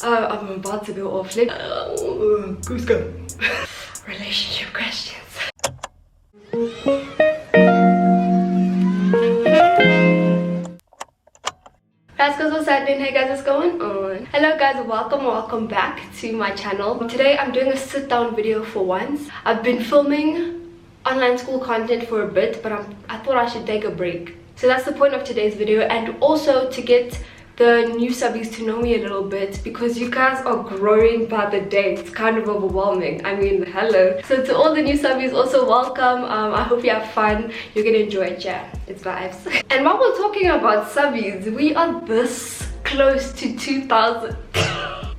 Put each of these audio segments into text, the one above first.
I'm about to go off. Let's go. Relationship questions. Guys, what's happening? Hey guys, what's going on? Hello guys, welcome back to my channel. Today I'm doing a sit down video for once. I've been filming online school content for a bit, but I thought I should take a break. So that's the point of today's video, and also to get the new subbies to know me a little bit, because you guys are growing by the day. It's kind of overwhelming. I mean, hello. So to all the new subbies, also welcome. I hope you have fun. You're gonna enjoy it. Yeah, it's vibes. And while we're talking about subbies, we are this close to 2,000.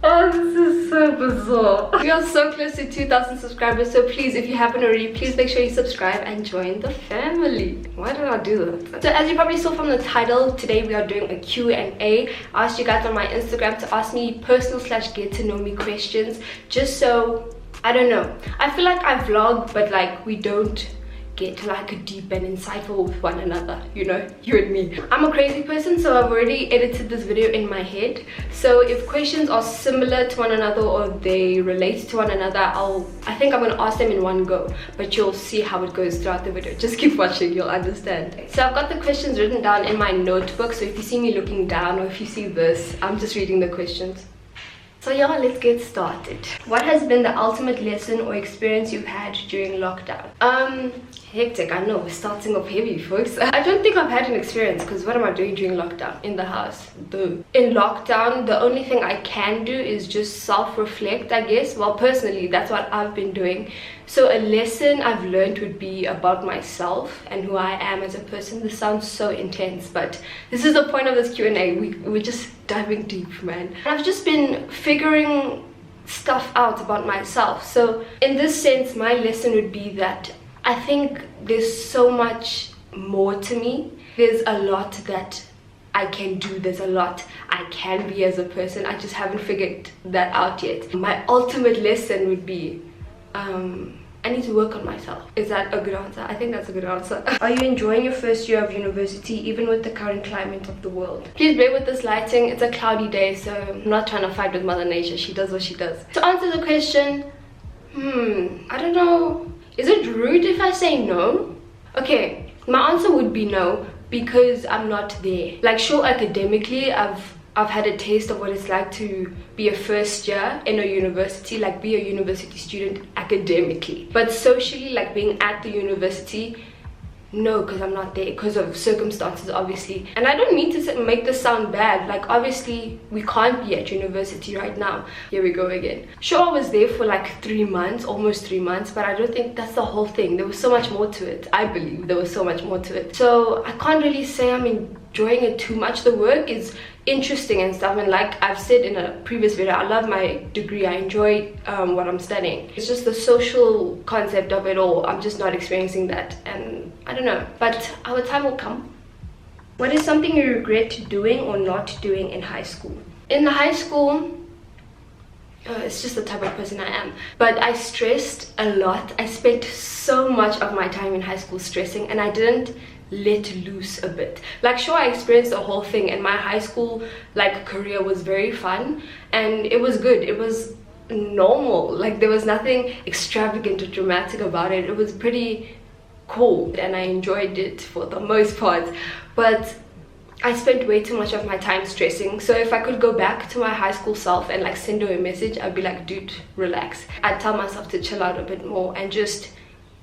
Oh, this is so bizarre. We are so close to 2,000 subscribers, so please, if you haven't already, please make sure you subscribe and join the family. Why did I do that? So as you probably saw from the title, today we are doing a Q&A. I asked you guys on my Instagram to ask me personal/get to know me questions, just so, I don't know, I feel like I vlog, but like we don't get like deep and insightful with one another, you know, you and me. I'm a crazy person, so I've already edited this video in my head. So if questions are similar to one another or they relate to one another, I think I'm gonna ask them in one go, but you'll see how it goes throughout the video. Just keep watching, you'll understand. So I've got the questions written down in my notebook, so if you see me looking down or if you see this, I'm just reading the questions. So yeah, let's get started. What has been the ultimate lesson or experience you've had during lockdown? Hectic, I know, we're starting off heavy, folks. I don't think I've had an experience, because what am I doing during lockdown? In the house. Duh. In lockdown, the only thing I can do is just self-reflect, I guess. Well, personally, that's what I've been doing. So a lesson I've learned would be about myself and who I am as a person. This sounds so intense, but this is the point of this Q&A. We're just diving deep, man. I've just been figuring stuff out about myself. So in this sense, my lesson would be that I think there's so much more to me. There's a lot that I can do. There's a lot I can be as a person. I just haven't figured that out yet. My ultimate lesson would be I need to work on myself. Is that a good answer? I think that's a good answer. Are you enjoying your first year of university, even with the current climate of the world? Please bear with this lighting. It's a cloudy day, so I'm not trying to fight with Mother Nature. She does what she does. To answer the question, I don't know. Is it rude if I say no? Okay, my answer would be no, because I'm not there. Like, sure, academically, I've had a taste of what it's like to be a first year in a university, like be a university student academically. But socially, like being at the university, no, because I'm not there, because of circumstances, obviously. And I don't mean to make this sound bad. Like, obviously, we can't be at university right now. Here we go again. Sure, I was there for like 3 months, almost 3 months, but I don't think that's the whole thing. There was so much more to it. I believe there was so much more to it. So I can't really say I'm enjoying it too much. The work is interesting and stuff, and like I've said in a previous video, I love my degree. I enjoy what I'm studying. It's just the social concept of it all. I'm just not experiencing that, and I don't know, but our time will come. What is something you regret doing or not doing in high school? In the high school, it's just the type of person I am, but I stressed a lot. I spent so much of my time in high school stressing, and I didn't let loose a bit. Like, sure, I experienced the whole thing, and my high school like career was very fun and it was good. It was normal. Like, there was nothing extravagant or dramatic about it. It was pretty cool and I enjoyed it for the most part, but I spent way too much of my time stressing. So if I could go back to my high school self and like send her a message, I'd be like, dude, relax. I'd tell myself to chill out a bit more and just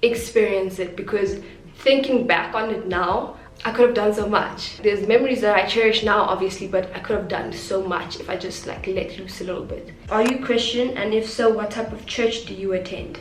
experience it, because thinking back on it now, I could have done so much. There's memories that I cherish now, obviously, but I could have done so much if I just like let loose a little bit. Are you Christian, and if so, what type of church do you attend?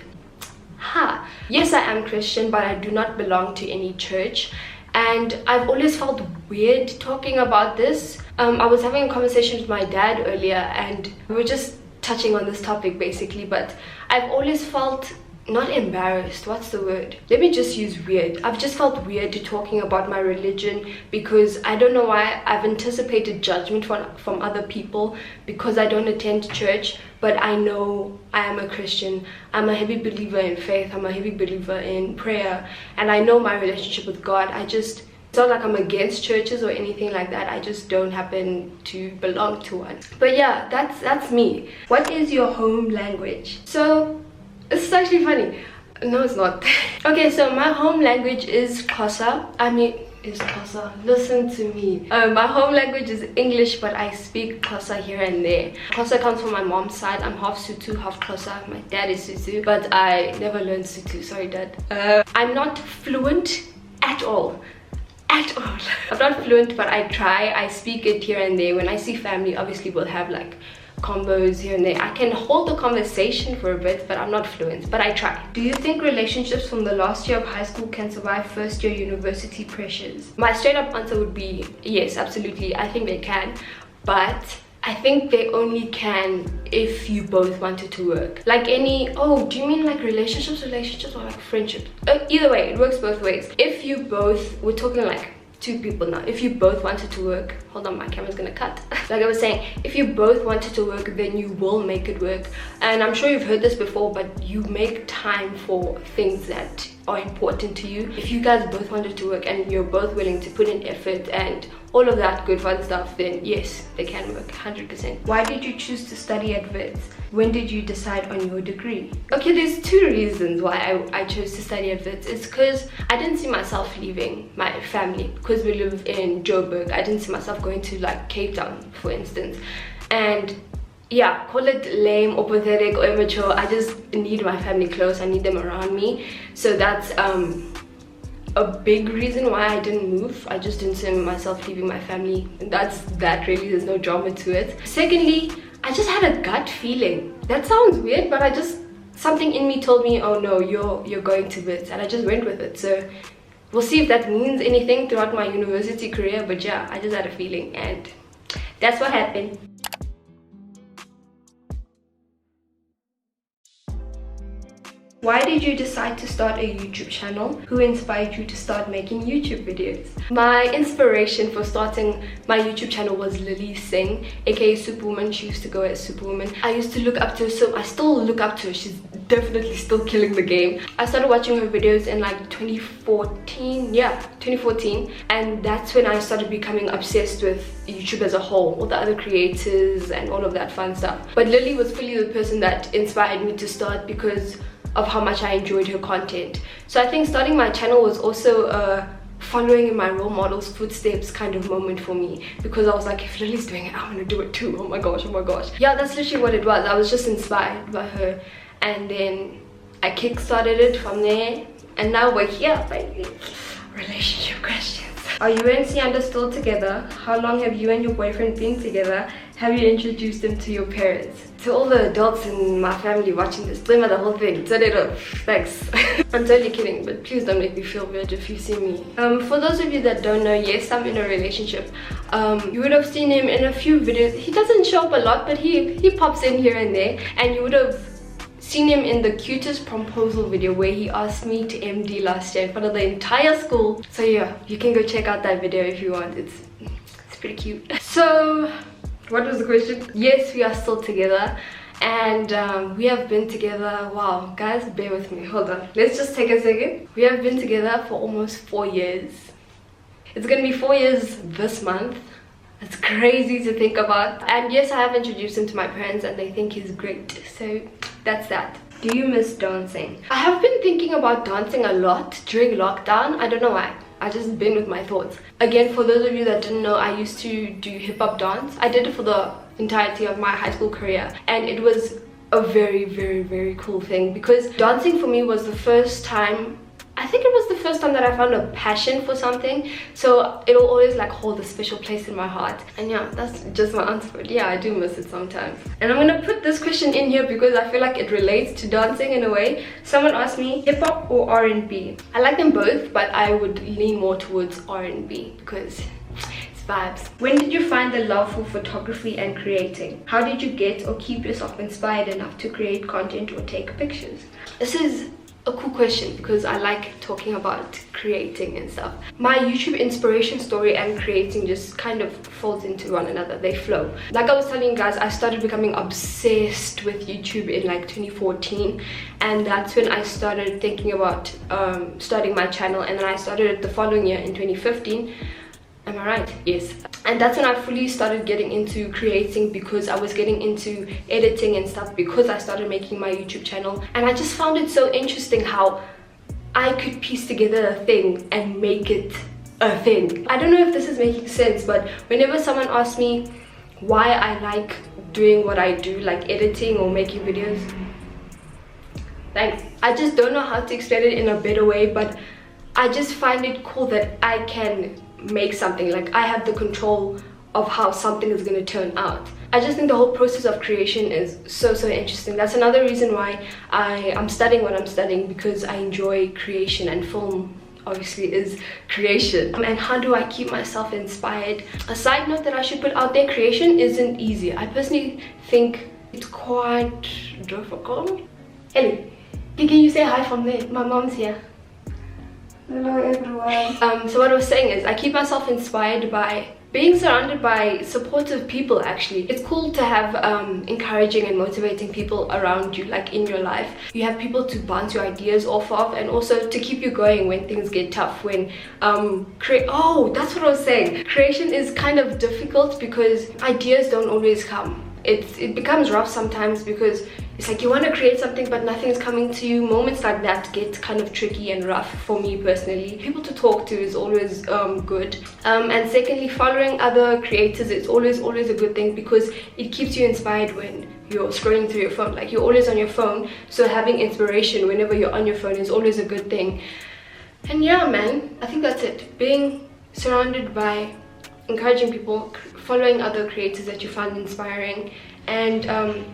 Yes, I am Christian, but I do not belong to any church, and I've always felt weird talking about this. I was having a conversation with my dad earlier, and we were just touching on this topic basically, but I've always felt not embarrassed, what's the word? Let me just use weird. I've just felt weird to talking about my religion, because I don't know why I've anticipated judgment from other people because I don't attend church, but I know I am a Christian. I'm a heavy believer in faith. I'm a heavy believer in prayer, and I know my relationship with God. I just It's not like I'm against churches or anything like that. I just don't happen to belong to one. But yeah, that's me. What is your home language? So this is actually funny. No, it's not. Okay, so my home language is Xhosa. Is Xhosa. Listen to me. My home language is English, but I speak Xhosa here and there. Xhosa comes from my mom's side. I'm half Sotho, half Xhosa. My dad is Sotho, but I never learned Sotho. Sorry, Dad. I'm not fluent at all. At all. I'm not fluent, but I try. I speak it here and there. When I see family, obviously we'll have like combos here and there. I can hold a conversation for a bit, but I'm not fluent, but I try. Do you think relationships from the last year of high school can survive first year university pressures? My straight up answer would be yes, absolutely. I think they can, but I think they only can if you both wanted to work. Like any, oh, do you mean like relationships or like friendships? Either way, it works both ways. If you both, we're talking like two people now, if you both wanted to work, hold on, my camera's gonna cut. Like I was saying, if you both wanted to work, then you will make it work. And I'm sure you've heard this before, but you make time for things that are important to you. If you guys both wanted to work and you're both willing to put in effort and all of that good fun stuff, then yes, they can work 100%. Why did you choose to study at Wits? When did you decide on your degree? Okay, there's two reasons why I chose to study at Wits. It's because I didn't see myself leaving my family. Because we live in Joburg, I didn't see myself going to like Cape Town, for instance. And yeah, call it lame or pathetic or immature, I just need my family close. I need them around me. So that's a big reason why I didn't move. I just didn't see myself leaving my family. That's that really, there's no drama to it. Secondly, I just had a gut feeling. That sounds weird, but something in me told me, oh no, you're going to Wits, and I just went with it. So we'll see if that means anything throughout my university career, but yeah, I just had a feeling and that's what happened. Why did you decide to start a YouTube channel? Who inspired you to start making YouTube videos? My inspiration for starting my YouTube channel was Lily Singh, aka Superwoman. She used to go as Superwoman. I used to look up to her, so I still look up to her. She's definitely still killing the game. I started watching her videos in like 2014, yeah, 2014, and that's when I started becoming obsessed with YouTube as a whole, all the other creators and all of that fun stuff. But Lily was fully the person that inspired me to start because of how much I enjoyed her content. So I think starting my channel was also a following in my role model's footsteps kind of moment for me, because I was like, if Lily's doing it, I'm gonna do it too. Oh my gosh, oh my gosh. Yeah, that's literally what it was. I was just inspired by her, and then I kickstarted it from there, and now we're here, baby. Relationship questions. Are you and Sianda still together? How long have you and your boyfriend been together? Have you introduced them to your parents? To all the adults in my family watching this, blame the whole thing. Turn it off. Thanks. I'm totally kidding, but please don't make me feel weird if you see me. For those of you that don't know, yes, I'm in a relationship. You would have seen him in a few videos. He doesn't show up a lot, but he pops in here and there, and you would have seen him in the cutest proposal video where he asked me to MD last year in front of the entire school. So yeah, you can go check out that video if you want. It's pretty cute. So what was the question? Yes, we are still together, and we have been together, wow guys, bear with me, hold on, let's just take a second. We have been together for almost 4 years. It's gonna be 4 years this month. It's crazy to think about. And yes, I have introduced him to my parents and they think he's great, so that's that. Do you miss dancing? I have been thinking about dancing a lot during lockdown. I don't know why. I just been with my thoughts. Again, for those of you that didn't know, I used to do hip-hop dance. I did it for the entirety of my high school career, and it was a very, very, very cool thing, because dancing for me was the first time, I think it was the first time that I found a passion for something. So it'll always like hold a special place in my heart. And yeah, that's just my answer. Yeah, I do miss it sometimes. And I'm gonna put this question in here because I feel like it relates to dancing in a way. Someone asked me, hip-hop or R&B? I like them both, but I would lean more towards R&B because it's vibes. When did you find the love for photography and creating? How did you get or keep yourself inspired enough to create content or take pictures? This is a cool question because I like talking about creating and stuff. My YouTube inspiration story and creating just kind of falls into one another. They flow. Like I was telling you guys, I started becoming obsessed with YouTube in like 2014, and that's when I started thinking about starting my channel, and then I started it the following year in 2015. Am I right? Yes. And that's when I fully started getting into creating, because I was getting into editing and stuff because I started making my YouTube channel. And I just found it so interesting how I could piece together a thing and make it a thing. I don't know if this is making sense, but whenever someone asks me why I like doing what I do, like editing or making videos, thanks. I just don't know how to explain it in a better way, but I just find it cool that I can make something. Like I have the control of how something is going to turn out. I just think the whole process of creation is so interesting. That's another reason why I'm studying what I'm studying, because I enjoy creation, and film obviously is creation. And how do I keep myself inspired? A side note that I should put out there, creation isn't easy. I personally think it's quite difficult. Ellie, can you say hi from there? My mom's here. Hello everyone. So what I was saying is, I keep myself inspired by being surrounded by supportive people. Actually, it's cool to have encouraging and motivating people around you, like in your life. You have people to bounce your ideas off of, and also to keep you going when things get tough. When that's what I was saying. Creation is kind of difficult because ideas don't always come. It becomes rough sometimes because it's like you want to create something but nothing is coming to you. Moments like that get kind of tricky and rough for me personally. People to talk to is always good. And secondly, following other creators is always a good thing, because it keeps you inspired when you're scrolling through your phone. Like, you're always on your phone, so having inspiration whenever you're on your phone is always a good thing. And yeah, man, I think that's it. Being surrounded by encouraging people, following other creators that you find inspiring, and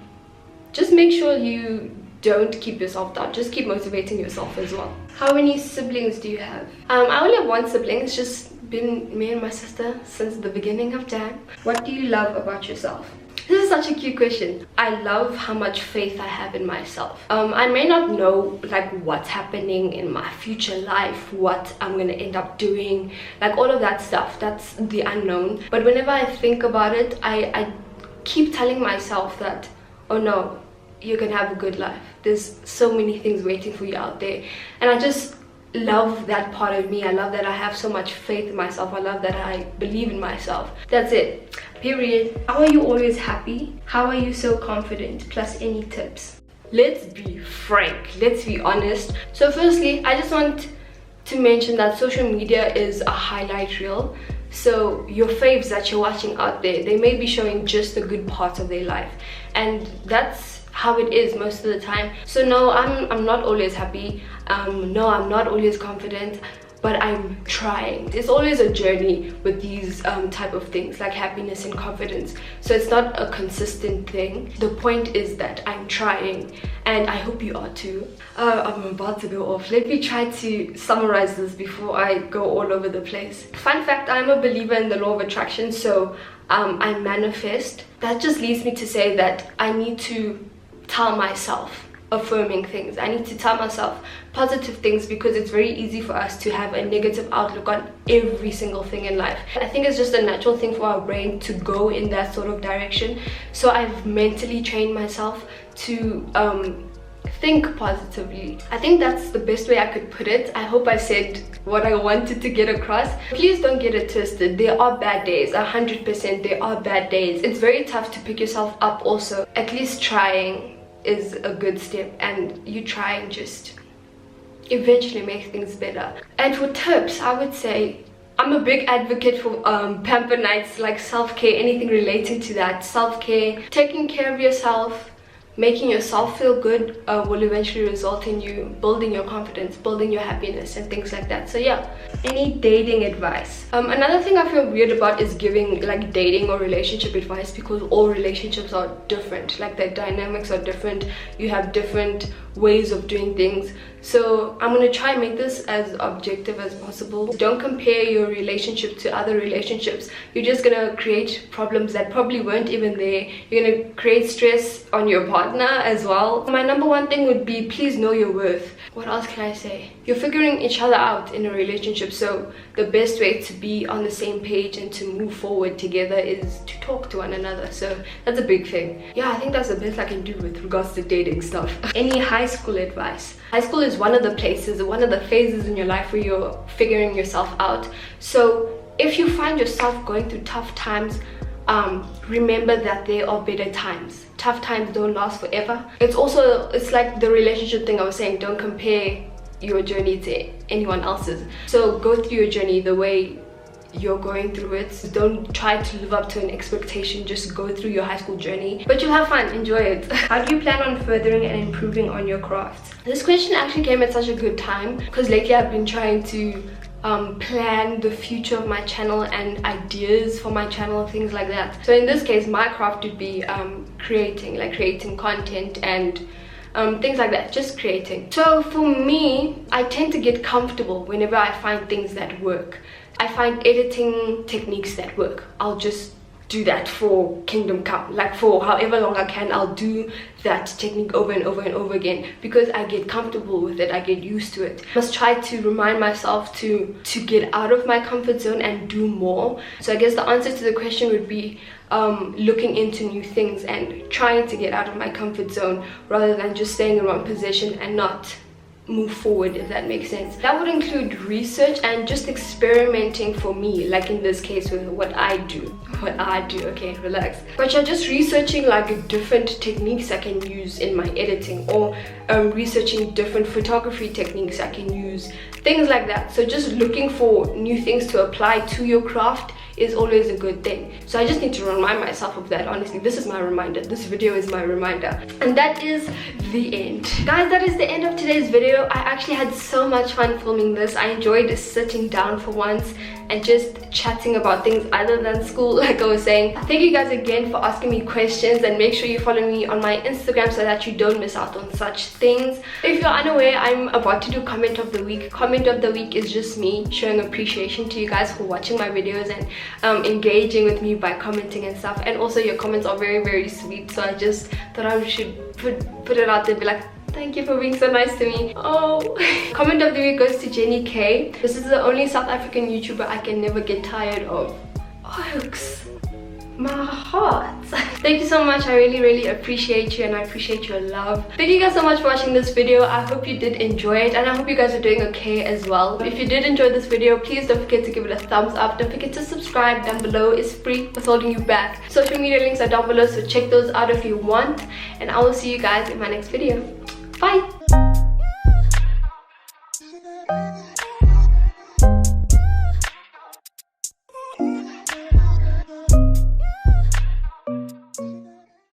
just make sure you don't keep yourself down. Just keep motivating yourself as well. How many siblings do you have? I only have one sibling. It's just been me and my sister since the beginning of time. What do you love about yourself? This is such a cute question. I love how much faith I have in myself. I may not know like what's happening in my future life, what I'm gonna end up doing, like all of that stuff. That's the unknown. But whenever I think about it, I keep telling myself that, oh no, you can have a good life. There's so many things waiting for you out there. And I just love that part of me. I love that I have so much faith in myself. I love that I believe in myself. That's it. Period. How are you always happy? How are you so confident? Plus any tips. Let's be frank. Let's be honest. So firstly, I just want to mention that social media is a highlight reel. So your faves that you're watching out there, they may be showing just the good parts of their life, and that's how it is most of the time. So no, I'm not always happy. No, I'm not always confident, but I'm trying. It's always a journey with these type of things, like happiness and confidence. So it's not a consistent thing. The point is that I'm trying, and I hope you are too. I'm about to go off. Let me try to summarize this before I go all over the place. Fun fact, I'm a believer in the law of attraction, so I manifest. That just leads me to say that I need to tell myself affirming things. I need to tell myself positive things, because it's very easy for us to have a negative outlook on every single thing in life. I think it's just a natural thing for our brain to go in that sort of direction. So I've mentally trained myself to think positively. I think that's the best way I could put it. I hope I said what I wanted to get across. Please don't get it twisted. There are bad days, 100% there are bad days. It's very tough to pick yourself up also. At least trying is a good step, and you try and just eventually make things better. And for tips, I would say I'm a big advocate for pamper nights, like self-care, anything relating to that. Self-care, taking care of yourself, making yourself feel good will eventually result in you building your confidence, building your happiness, and things like that. So yeah. Any dating advice? Another thing I feel weird about is giving like dating or relationship advice, because all relationships are different. Like, their dynamics are different. You have different ways of doing things. So I'm gonna try and make this as objective as possible. Don't compare your relationship to other relationships. You're just gonna create problems that probably weren't even there. You're gonna create stress on your partner as well. My number one thing would be, please know your worth. What else can I say? You're figuring each other out in a relationship, so the best way to be on the same page and to move forward together is to talk to one another. So that's a big thing. Yeah, I think that's the best I can do with regards to dating stuff. Any high school advice? High school is one of the places, one of the phases in your life where you're figuring yourself out. So if you find yourself going through tough times, remember that there are better times. Tough times don't last forever. It's like the relationship thing I was saying, don't compare your journey to anyone else's. So go through your journey the way you're going through it. Don't try to live up to an expectation, just go through your high school journey, but you'll have fun, enjoy it. How do you plan on furthering and improving on your craft? This question actually came at such a good time because lately I've been trying to plan the future of my channel and ideas for my channel, things like that. So in this case, my craft would be creating content and things like that, just creating. So for me, I tend to get comfortable whenever I find things that work. I find editing techniques that work. I'll just do that for kingdom come, like for however long I can. I'll do that technique over and over and over again because I get comfortable with it, I get used to it. I must try to remind myself to get out of my comfort zone and do more. So I guess the answer to the question would be looking into new things and trying to get out of my comfort zone rather than just staying in one position and not move forward, if that makes sense. That would include research and just experimenting for me, like in this case with what I do, okay, relax. But you're just researching like different techniques I can use in my editing, or researching different photography techniques I can use, things like that. So just looking for new things to apply to your craft is always a good thing. So I just need to remind myself of that. Honestly, this is my reminder. This video is my reminder. And that is the end. Guys, that is the end of today's video. I actually had so much fun filming this. I enjoyed sitting down for once and just chatting about things other than school, like I was saying. Thank you guys again for asking me questions, and make sure you follow me on my Instagram so that you don't miss out on such things. If you're unaware, I'm about to do comment of the week. Comment of the week is just me showing appreciation to you guys for watching my videos and engaging with me by commenting and stuff. And also your comments are very, very sweet, so I just thought I should put it out there, be like, thank you for being so nice to me. Oh. Comment of the week goes to Jenny K. This is the only South African YouTuber I can never get tired of. Oaks, my heart. Thank you so much. I really appreciate you, and I appreciate your love. Thank you guys so much for watching this video. I hope you did enjoy it, and I hope you guys are doing okay as well. If you did enjoy this video, please don't forget to give it a thumbs up. Don't forget to subscribe. Down below is free. What's holding you back? Social media links are down below, so check those out if you want, and I will see you guys in my next video. Bye.